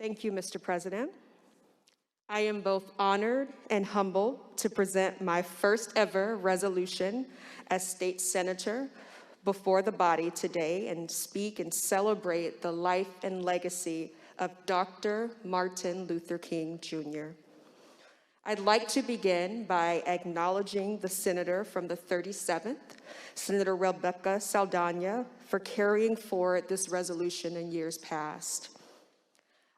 Thank you, Mr. President. I am both honored and humbled to present my first ever resolution as state senator before the body today and speak and celebrate the life and legacy of Dr. Martin Luther King, Jr. I'd like to begin by acknowledging the senator from the 37th, Senator Rebecca Saldana, for carrying forward this resolution in years past.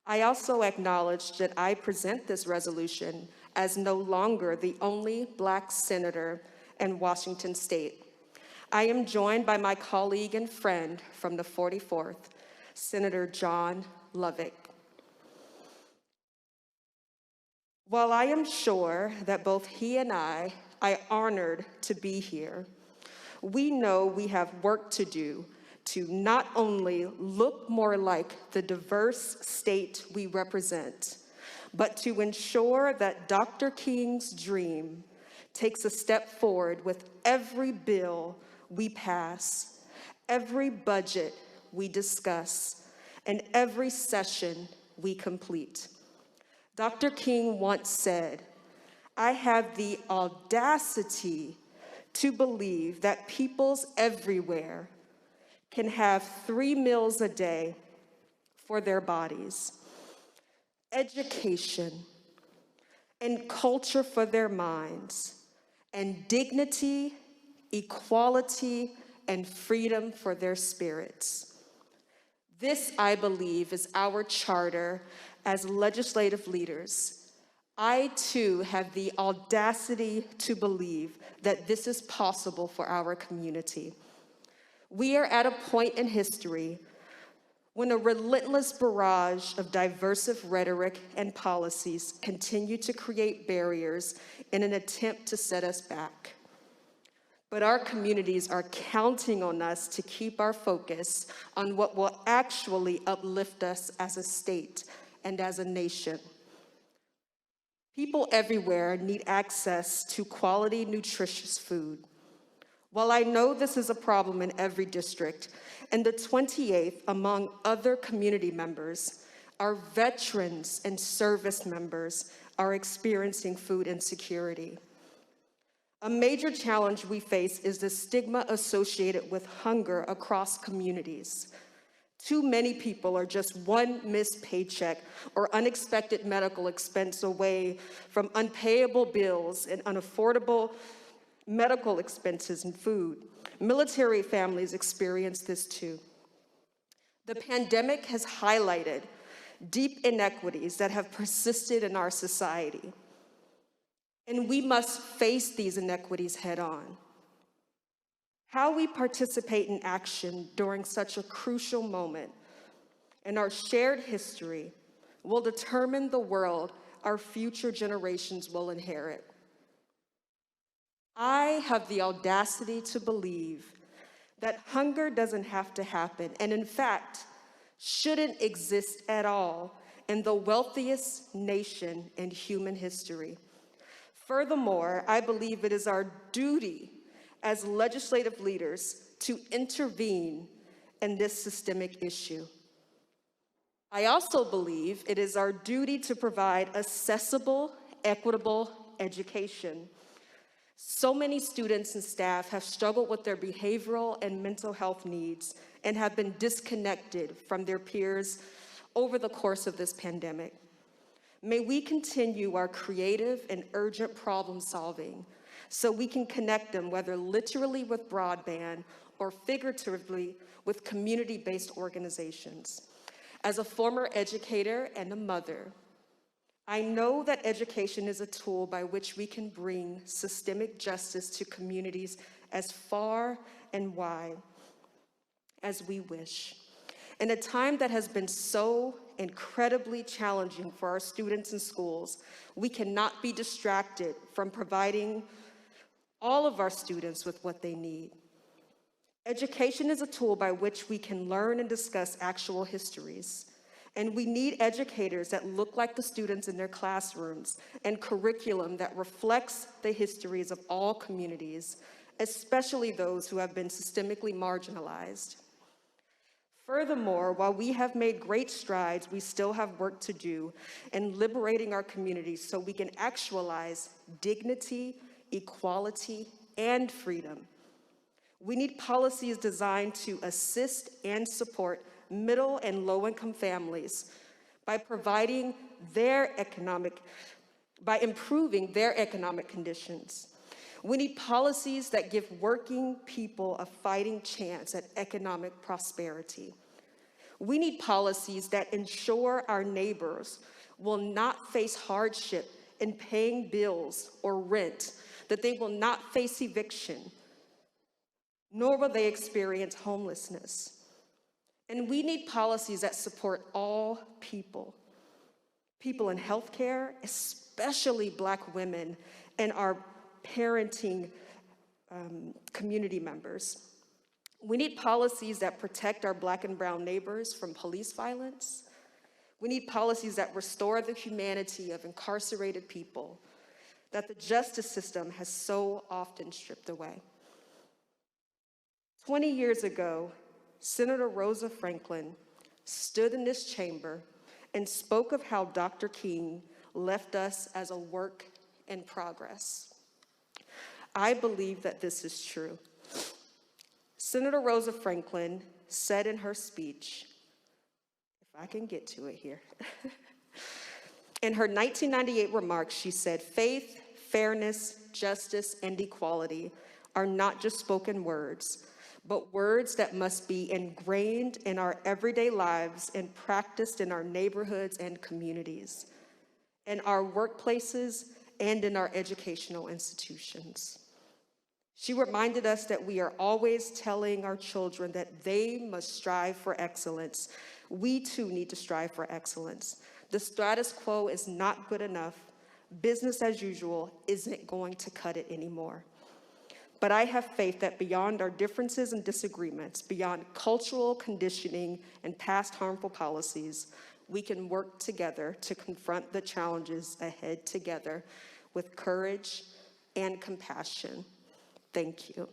I also acknowledge that I present this resolution as no longer the only Black senator in Washington State. I am joined by my colleague and friend from the 44th, Senator John Lovick. While I am sure that both he and I are honored to be here, we know we have work to do to not only look more like the diverse state we represent, but to ensure that Dr. King's dream takes a step forward with every bill we pass, every budget we discuss, and every session we complete. Dr. King once said, "I have the audacity to believe that peoples everywhere can have 3 meals a day for their bodies, education, and culture for their minds, and dignity, equality, and freedom for their spirits." This, I believe, is our charter as legislative leaders. I, too, have the audacity to believe that this is possible for our community. We are at a point in history when a relentless barrage of diversive rhetoric and policies continue to create barriers in an attempt to set us back. But our communities are counting on us to keep our focus on what will actually uplift us as a state and as a nation. People everywhere need access to quality, nutritious food. While I know this is a problem in every district, in the 28th, among other community members, our veterans and service members are experiencing food insecurity. A major challenge we face is the stigma associated with hunger across communities. Too many people are just one missed paycheck or unexpected medical expense away from unpayable bills and unaffordable medical expenses and food. Military families experience this too. The pandemic has highlighted deep inequities that have persisted in our society, and we must face these inequities head on. How we participate in action during such a crucial moment in our shared history will determine the world our future generations will inherit. I have the audacity to believe that hunger doesn't have to happen, and in fact, shouldn't exist at all in the wealthiest nation in human history. Furthermore, I believe it is our duty as legislative leaders to intervene in this systemic issue. I also believe it is our duty to provide accessible, equitable education. So many students and staff have struggled with their behavioral and mental health needs and have been disconnected from their peers over the course of this pandemic. May we continue our creative and urgent problem solving so we can connect them, whether literally with broadband or figuratively with community-based organizations. As a former educator and a mother, I know that education is a tool by which we can bring systemic justice to communities as far and wide as we wish. In a time that has been so incredibly challenging for our students in schools, we cannot be distracted from providing all of our students with what they need. Education is a tool by which we can learn and discuss actual histories. And we need educators that look like the students in their classrooms and curriculum that reflects the histories of all communities, especially those who have been systemically marginalized. Furthermore, while we have made great strides, we still have work to do in liberating our communities so we can actualize dignity, equality, and freedom. We need policies designed to assist and support middle and low-income families by improving their economic conditions. We need policies that give working people a fighting chance at economic prosperity. We need policies that ensure our neighbors will not face hardship in paying bills or rent, that they will not face eviction, nor will they experience homelessness. And we need policies that support all people in healthcare, especially Black women, and our parenting community members. We need policies that protect our Black and brown neighbors from police violence. We need policies that restore the humanity of incarcerated people that the justice system has so often stripped away. 20 years ago, Senator Rosa Franklin stood in this chamber and spoke of how Dr. King left us as a work in progress. I believe that this is true. Senator Rosa Franklin said in her speech, if I can get to it here, in her 1998 remarks, she said, "Faith, fairness, justice, and equality are not just spoken words, but words that must be ingrained in our everyday lives and practiced in our neighborhoods and communities, in our workplaces, and in our educational institutions." She reminded us that we are always telling our children that they must strive for excellence. We too need to strive for excellence. The status quo is not good enough. Business as usual isn't going to cut it anymore. But I have faith that beyond our differences and disagreements, beyond cultural conditioning and past harmful policies, we can work together to confront the challenges ahead together with courage and compassion. Thank you.